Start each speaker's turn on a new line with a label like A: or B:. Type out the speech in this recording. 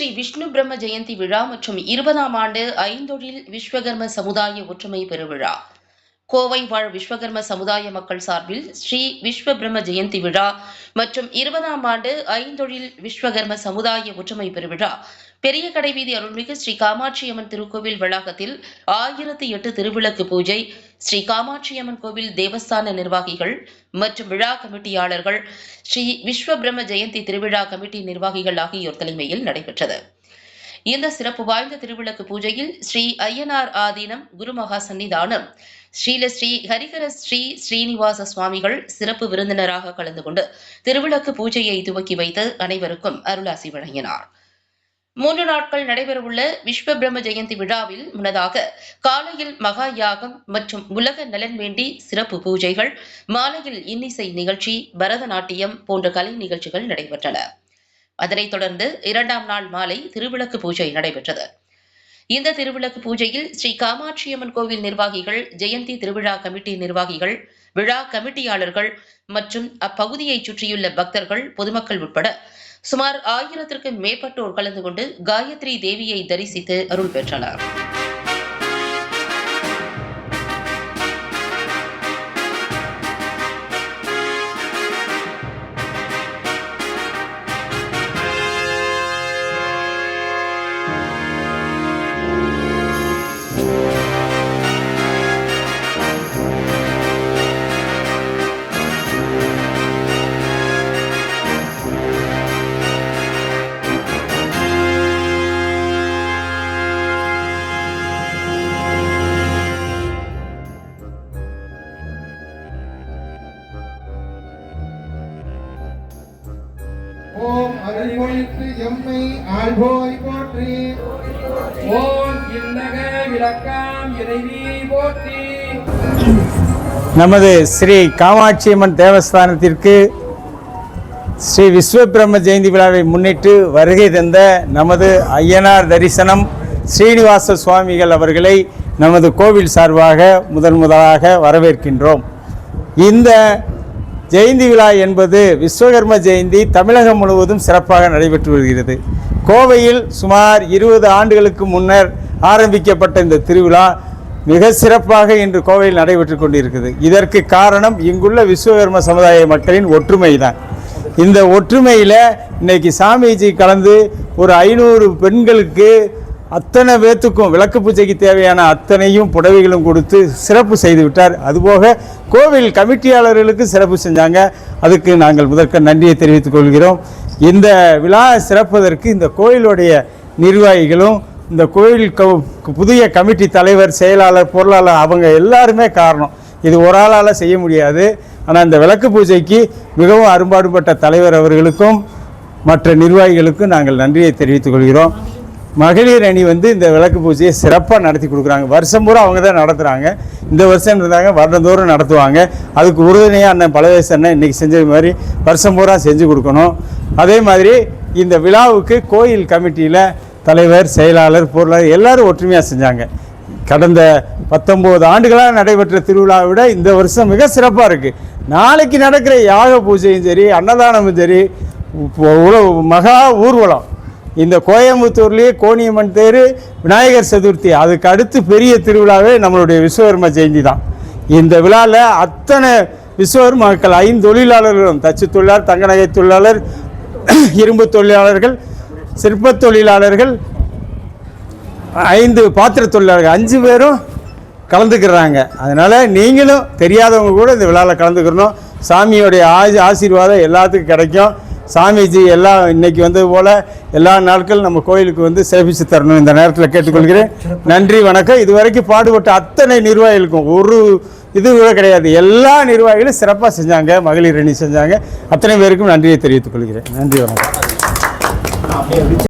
A: ஸ்ரீ விஷ்ணு பிரம்ம ஜெயந்தி விழா மற்றும் 20ஆம் ஆண்டு ஐந்தொழில் விஸ்வகர்ம சமுதாய ஒற்றுமை பெருவிழா. கோவை வாழ் விஸ்வகர்ம சமுதாய மக்கள் சார்பில் ஸ்ரீ விஸ்வ பிரம்ம ஜெயந்தி விழா மற்றும் 20ஆம் ஆண்டு ஐந்தொழில் விஸ்வகர்ம சமுதாய ஒற்றுமை பெருவிழா பெரிய கடைவீதி அருள்மிகு ஸ்ரீ காமாட்சியம்மன் திருக்கோவில் வளாகத்தில் 1008 திருவிளக்கு பூஜை ஸ்ரீ காமாட்சியம்மன் கோவில் தேவஸ்தான நிர்வாகிகள் மற்றும் விழா கமிட்டியாளர்கள், ஸ்ரீ விஸ்வ பிரம்ம ஜெயந்தி திருவிழா கமிட்டி நிர்வாகிகள் ஆகியோர் தலைமையில் நடைபெற்றது. இந்த சிறப்பு வாய்ந்த திருவிளக்கு பூஜையில் ஸ்ரீ ஐயனார் ஆதீனம் குருமகா சன்னிதானம் ஸ்ரீ ஹரிஹர ஸ்ரீனிவாச சுவாமிகள் சிறப்பு விருந்தினராக கலந்து கொண்டு திருவிளக்கு பூஜையை துவக்கி வைத்து அனைவருக்கும் அருளாசி வழங்கினார். 3 நாட்கள் நடைபெறவுள்ள விஸ்வ பிரம்ம ஜெயந்தி விழாவில் முன்னதாக காலையில் மகா யாகம் மற்றும் உலக நலன் வேண்டி சிறப்பு பூஜைகள், மாலையில் இன்னிசை நிகழ்ச்சி, பரதநாட்டியம் போன்ற கலை நிகழ்ச்சிகள் நடைபெற்றன. அதனைத் தொடர்ந்து 2ஆம் நாள் மாலை திருவிளக்கு பூஜை நடைபெற்றது. இந்த திருவிளக்கு பூஜையில் ஸ்ரீ காமாட்சியம்மன் கோவில் நிர்வாகிகள், ஜெயந்தி திருவிழா கமிட்டி நிர்வாகிகள், விழா கமிட்டியாளர்கள் மற்றும் அப்பகுதியைச் சுற்றியுள்ள பக்தர்கள், பொதுமக்கள் உட்பட சுமார் 1000க்கும் மேற்பட்டோர் கலந்து கொண்டு காயத்ரி தேவியை தரிசித்து அருள் பெற்றனர்.
B: ஓம் அருள்மொழிக்கு எம்மை ஆள்போய் போற்றி.
C: ஓம் இல்லக விளக்காம் இறைவி போற்றி.
D: நமது ஸ்ரீ காமாட்சியம்மன் தேவஸ்தானத்திற்கு ஸ்ரீ விஸ்வ பிரம்ம ஜெயந்தி விழாவை முன்னிட்டு வருகை தந்த நமது ஐயனார் தரிசனம் ஸ்ரீனிவாச சுவாமிகள் அவர்களை நமது கோவில் சார்பாக முதலாக வரவேற்கின்றோம். இந்த ஜெயந்தி விழா என்பது விஸ்வகர்ம ஜெயந்தி தமிழகம் முழுவதும் சிறப்பாக நடைபெற்று வருகிறது. கோவையில் சுமார் 20 ஆண்டுகளுக்கு முன்னர் ஆரம்பிக்கப்பட்ட இந்த திருவிழா மிக சிறப்பாக இன்று கோவையில் நடைபெற்று கொண்டிருக்கிறது. இதற்கு காரணம் இங்குள்ள விஸ்வகர்ம சமுதாய மக்களின் ஒற்றுமை தான். இந்த ஒற்றுமையில் இன்னைக்கு சாமிஜி கலந்து ஒரு 500 பெண்களுக்கு அத்தனை பேத்துக்கும் விளக்கு பூஜைக்கு தேவையான அத்தனையும் புடவைகளும் கொடுத்து சிறப்பு செய்து விட்டார். அதுபோக கோவில் கமிட்டியாளர்களுக்கு சிறப்பு செஞ்சாங்க. அதுக்கு நாங்கள் முதற்க நன்றியை தெரிவித்துக் கொள்கிறோம். இந்த விழா சிறப்பதற்கு இந்த கோயிலுடைய நிர்வாகிகளும், இந்த கோயில் புதிய கமிட்டி தலைவர், செயலாளர், பொருளாளர் அவங்க எல்லாருமே காரணம். இது ஒரு ஆளால் செய்ய முடியாது. ஆனால் இந்த விளக்கு பூஜைக்கு மிகவும் அரும்பாடுபட்ட தலைவர் அவர்களுக்கும் மற்ற நிர்வாகிகளுக்கும் நாங்கள் நன்றியை தெரிவித்துக் கொள்கிறோம். மகளிர் அணி இந்த விளக்கு பூஜையை சிறப்பாக நடத்தி கொடுக்குறாங்க. வருஷம் பூரா அவங்க தான் நடத்துகிறாங்க. இந்த வருஷம் இருந்தாங்க, வருடந்தோறும் நடத்துவாங்க. அதுக்கு உறுதுணையாக அண்ணன் பழவேச அண்ணன் இன்றைக்கி செஞ்சது மாதிரி வருஷம் பூரா செஞ்சு கொடுக்கணும். அதே மாதிரி இந்த விழாவுக்கு கோயில் கமிட்டியில் தலைவர், செயலாளர், பொருளாளர் எல்லாரும் ஒற்றுமையாக செஞ்சாங்க. கடந்த 19 ஆண்டுகளாக நடைபெற்ற திருவிழாவை விட இந்த வருஷம் மிக சிறப்பாக இருக்குது. நாளைக்கு நடக்கிற யாக பூஜையும் சரி, அன்னதானமும் சரி, மகா ஊர்வலம், இந்த கோயம்புத்தூர்லேயே கோணியம்மன் தேர், விநாயகர் சதுர்த்தி, அதுக்கு அடுத்து பெரிய திருவிழாவே நம்மளுடைய விஸ்வகர்ம ஜெயந்தி தான். இந்த விழாவில் அத்தனை விஸ்வகர்ம மக்கள், 5 தொழிலாளர்களும், தச்சு தொழிலாளர், தங்க நகை தொழிலாளர், இரும்பு தொழிலாளர்கள், சிற்ப தொழிலாளர்கள், 5 பாத்திர தொழிலாளர்கள், 5 பேரும் கலந்துக்கிறாங்க. அதனால் நீங்களும் தெரியாதவங்க கூட இந்த விழாவில் கலந்துக்கிறணும். சாமியோடைய ஆசீர்வாதம் எல்லாத்துக்கும் கிடைக்கும். சாமிஜி எல்லாம் இன்னைக்கு வந்தது போல் எல்லா நாட்களும் நம்ம கோயிலுக்கு சிறப்பிச்சு தரணும் இந்த நேரத்தில் கேட்டுக்கொள்கிறேன். நன்றி, வணக்கம். இதுவரைக்கும் பாடுபட்ட அத்தனை நிர்வாகிகளுக்கும் ஒரு இது கூட கிடையாது. எல்லா நிர்வாகிகளும் சிறப்பாக செஞ்சாங்க, மகளிர் அணி செஞ்சாங்க. அத்தனை பேருக்கும் நன்றியை தெரிவித்துக் கொள்கிறேன். நன்றி, வணக்கம்.